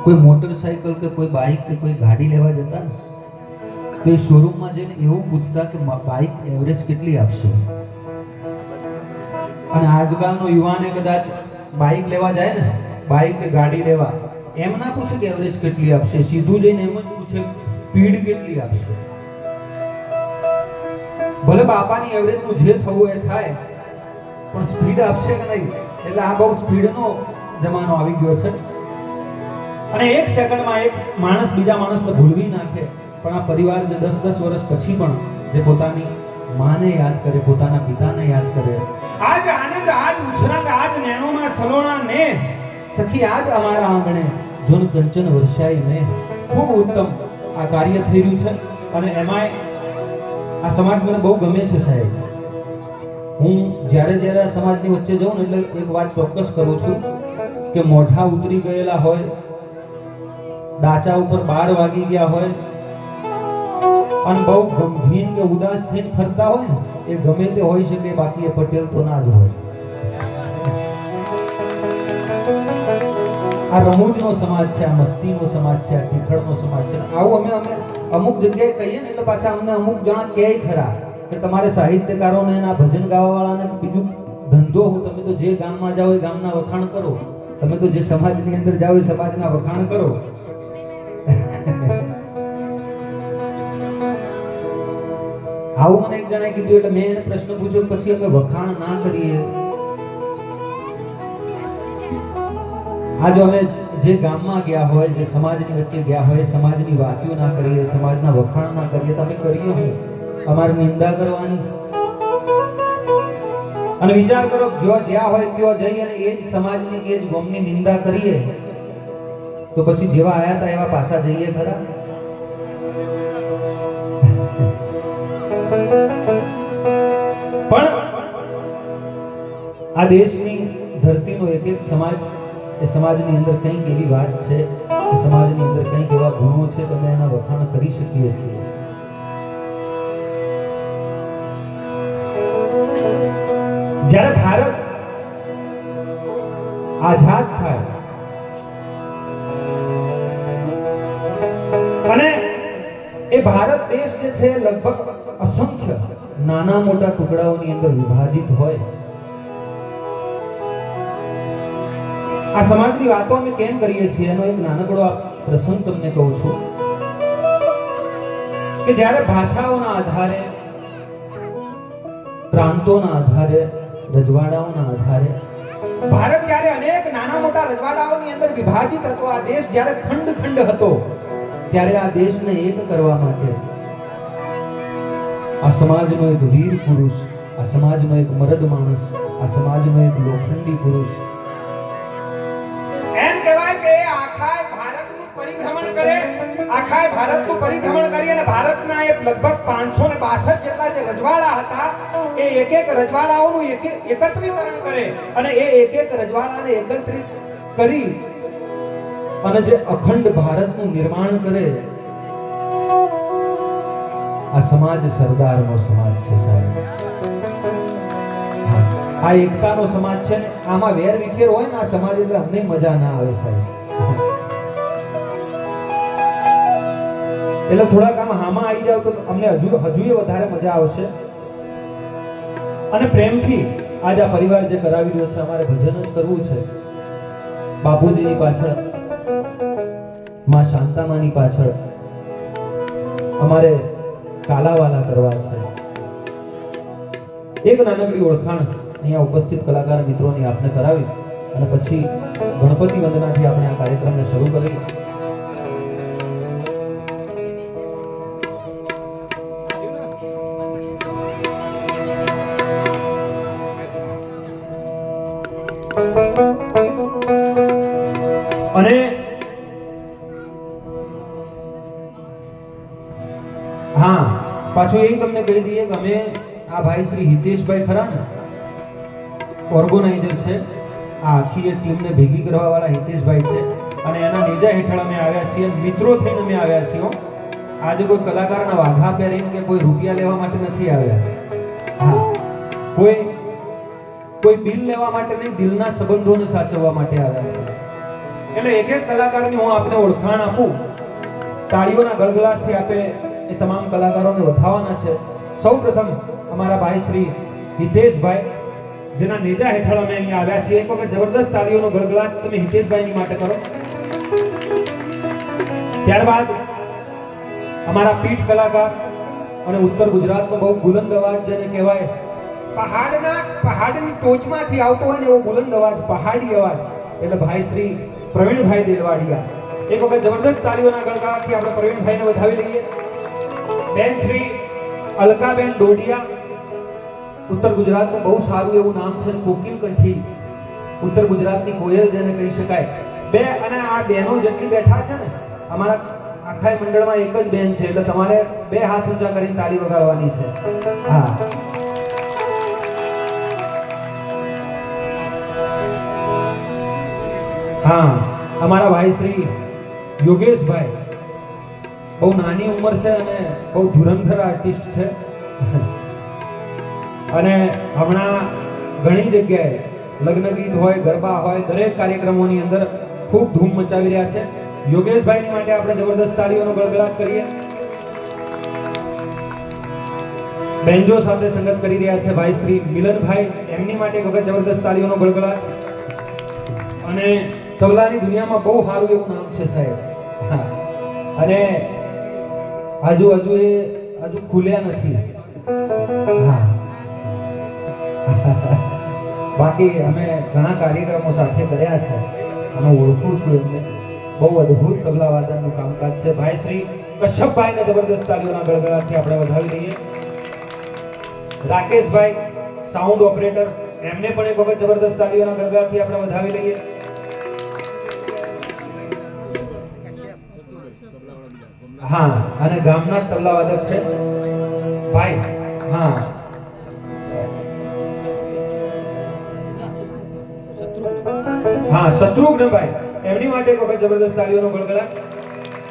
કોઈ મોટરસાઇકલ કે કોઈ બાઇક કે કોઈ ગાડી લેવા જતા ને તો એ શોરૂમમાં જઈને એવું પૂછતા કે બાઇક એવરેજ કેટલી આપશે. અને આજકાલનો યુવાને કદાચ બાઇક લેવા જાય ને, બાઇક કે ગાડી લેવા, એમ ના પૂછે કે એવરેજ કેટલી આપશે, સીધું જઈને એમ જ પૂછે સ્પીડ કેટલી આપશે. ભલે બાપાની એવરેજ નું જે થવું એ થાય, પણ સ્પીડ આપશે કે નહીં. એટલે આ બહુ સ્પીડનો જમાનો આવી ગયો છે. અને એક સેકન્ડમાં એક માણસ બીજા માણસને ભૂલવી નાખે, પણ આ પરિવાર જે 10-10 વર્ષ પછી પણ જે પોતાની માને યાદ કરે, પોતાના પિતાને યાદ કરે, આજ આનંદ, આજ ઉછરંગ, આજ નેણોમાં સલોણા ને સખી આજ અમારા આંગણે જોન કંચન વર્ષાઈ ને. ખૂબ ઉત્તમ આ કાર્ય થઈ રહ્યું છે. અને એમાંય આ સમાજ મને બહુ ગમે છે સાહેબ. હું જ્યારે આ સમાજની વચ્ચે જાઉં ને એટલે એક વાત ચોક્કસ કરું છું કે મોઢા ઉતરી ગયેલા હોય, ડાચા ઉપર 12 વાગી ગયા હોય અને બહુ ગંભીર કે ઉદાસ થઈને ફરતા હોય ને, એ ગમે તે હોઈ શકે, બાકી એ પટેલ તો ના જ હોય. આ રમૂજનો સમાજ છે, આ મસ્તીનો સમાજ છે, આ ટીખળનો સમાજ છે. આવું અમે અમુક જગ્યાએ કહીએ ને એટલે પાછા અમને અમુક જણા કહે ખરા કે તમારે સાહિત્યકારોને આ ભજન ગાવાવાળાને બીજું ધંધો હું, તમે તો જે ગામમાં જાઓ એ ગામના વખાણ કરો, તમે તો જે સમાજની અંદર જાઓ એ સમાજના વખાણ કરો. આવું મને એક જણાએ કીધું એટલે મેં એને પ્રશ્ન પૂછ્યો પછી અમે વખાણ ના કરીએ. આ જો અમે જે ગામમાં ગયા હોય, જે સમાજની વચ્ચે ગયા હોય, સમાજની વાતો ના કરીએ, સમાજના વખાણ ના કરીએ, તમે કરીએ હું અમારે નિંદા કરવાની. અને વિચાર કરો, જો જ્યાં હોય ત્યાં જઈ અને એ જ સમાજની કે જ ગોમની નિંદા કરીએ તો પછી જેવા આયા હતા એવા પાછા જઈએ ખરા? પણ આ દેશની ધરતીનો એક એક સમાજ, એ સમાજની અંદર કંઈક એવી વાત છે, એ સમાજની અંદર કંઈક એવા ગુણો છે, તમે એના વખાણ કરી શકીએ છીએ. જ્યારે ભારત આઝાદ થાય અને એ ભારત દેશ જે છે લગભગ અસંખ્ય નાના મોટા ટુકડાઓની અંદર વિભાજિત હોય. આ સમાજની વાતો અમે કેમ કરીએ છીએ એનો એક નાનકડો પ્રસંગ તમને કહું છું કે જ્યારે ભાષાઓના આધારે, પ્રાંતોના આધારે, રજવાડાઓના આધારે ભારત જ્યારે અનેક નાના મોટા રજવાડાઓની અંદર વિભાજિત હતો, આ દેશ જ્યારે ખંડ ખંડ હતો, ત્યારે આ દેશને એક કરવા માટે આ સમાજનો એક વીર પુરુષ, આ સમાજનો એક મરદ માણસ, આ સમાજનો એક લોખંડી પુરુષ, એમ કહેવાય કે આખા ભારતનું પરિભ્રમણ કરે, આખા ભારતનું પરિભ્રમણ કરી અને ભારતના એક લગભગ 562 જેટલા જે રજવાડા હતા એ એક એક રજવાડાઓનું એકત્રીકરણ કરે અને એ એક એક રજવાડાને એકત્રિત કરી અને જે અખંડ ભારતનું નિર્માણ કરે. આ સમાજ સરદારનો સમાજ છે સાહેબ. આ એકતાનો સમાજ છે ને આમાં વેર વિખેર હોય ને આ સમાજ એટલે અમને મજા ના આવે સાહેબ. એટલે થોડાક આમાં હામાં આવી જાવ તો અમને હજુ વધારે મજા આવશે. અને પ્રેમથી આજ આ પરિવાર જે કરાવી રહ્યો છે, અમારે ભજન જ કરવું છે. બાપુજીની પાછળ, માં શાંતામાની પાછળ અમારે કાલાવાલા કરવા છે. એક નાનકડી ઓળખાણ અહીંયા ઉપસ્થિત કલાકાર મિત્રોની આપને કરાવી અને પછી ગણપતિ વંદનાથી આપણે આ કાર્યક્રમને શરૂ કરીએ. અને હા, પાછું એ તમને કહી દઈએ કે અમે આ ભાઈ શ્રી હિતેશભાઈ ખરા ને, ઓર્ગેનાઇઝર છે, આ આખી ટીમને ભેગી કરવા વાળા હિતેશભાઈ છે અને એના નેજા હેઠળ અમે આવ્યા છીએ, મિત્રો થઈને અમે આવ્યા છીએ. આજે કોઈ કલાકારના વાઘા પહેરીને કે કોઈ રૂપિયા લેવા માટે નથી આવ્યા. હા, કોઈ બિલ લેવા માટે નહીં, દિલના સંબંધોને સાચવવા માટે આવ્યા છે. એટલે એક એક કલાકારની હું આપને ઓળખાણ આપું, તાળીઓના ગળગળાટથી આપે એ તમામ કલાકારોને વધાવવાના છે. સૌપ્રથમ અમારા ભાઈ શ્રી હિતેશભાઈ, જેના નેજા હેઠળ અમે અહીંયા આવ્યા છીએ. એક વખત જબરદસ્ત તાળીઓનો ગળગળાટ તમે હિતેશભાઈની માટે કરો. ત્યારબાદ અમારા પીઠ કલાકાર અને ઉત્તર ગુજરાતનો બહુ બુલંદ અવાજ જેને કહેવાય, પહાડની ટોચમાંથી આવતો હોય ને એવો બુલંદ અવાજ, પહાડી અવાજ, એટલે ભાઈ શ્રી પ્રવીણભાઈ દેલવાડિયા. એક વખત જબરદસ્ત તાળીઓના ગળગળાટથી આપણે પ્રવીણભાઈને વધાવી લઈએ. બેન શ્રી અલકાબેન ડોડિયા, ઉત્તર ગુજરાતનું બહુ સારું એવું નામ છે, કોકિલ કંઠી, ઉત્તર ગુજરાતની કોયલ જેને કહી શકાય. બે અને આ બહેનો જેટલી બેઠા છે ને, અમારા આખા મંડળમાં એક જ બેન છે, એટલે તમારે બે હાથ ઊંચા કરીને તાળી વગાડવાની છે. હા, હા, અમારા ભાઈ શ્રી યોગેશભાઈ, બહુ નાની ઉંમર છે અને બહુ ધુરંધર આર્ટિસ્ટ છે અને હમણાં ઘણી જગ્યાએ લગ્ન ગીત હોય, ગરબા હોય, દરેક કાર્યક્રમોની અંદર ખૂબ ધૂમ મચાવી રહ્યા છે. યોગેશભાઈની માટે આપણે જબરદસ્ત તાળીઓનો ગળગળાટ કરીએ. બેન્જો સાથે સંગત કરી રહ્યા છે ભાઈ શ્રી મિલનભાઈ, એમની માટે એક વખત જબરદસ્ત તાળીઓનો ગળગળાટ. અને તબલાની દુનિયામાં બહુ સારું એવું નામ છે સાહેબ. હા, અને હજુ ખુલ્યા નથી. હા, બાકી અમે ઘણા કાર્યક્રમો સાથે કર્યા છે, અમે ઓળખું છું એમને. બહુ અદ્ભુત તબલા વાદનનું કામકાજ છે. ભાઈ શ્રી કશ્યપભાઈને જબરદસ્ત તાળીઓના ગળગળાટથી આપણે વધાવી લઈએ. રાકેશભાઈ સાઉન્ડ ઓપરેટર, એમને પણ એક વખત જબરદસ્ત તાળીઓના ગળગળાટથી આપણે વધાવી લઈએ. હા, અને ગામના તબલા વાદક છે ભાઈ. હા, હા, શત્રુઘ્નભાઈ, એમની માટે એક વખત જબરદસ્ત તાળીઓનો ગળગળાટ.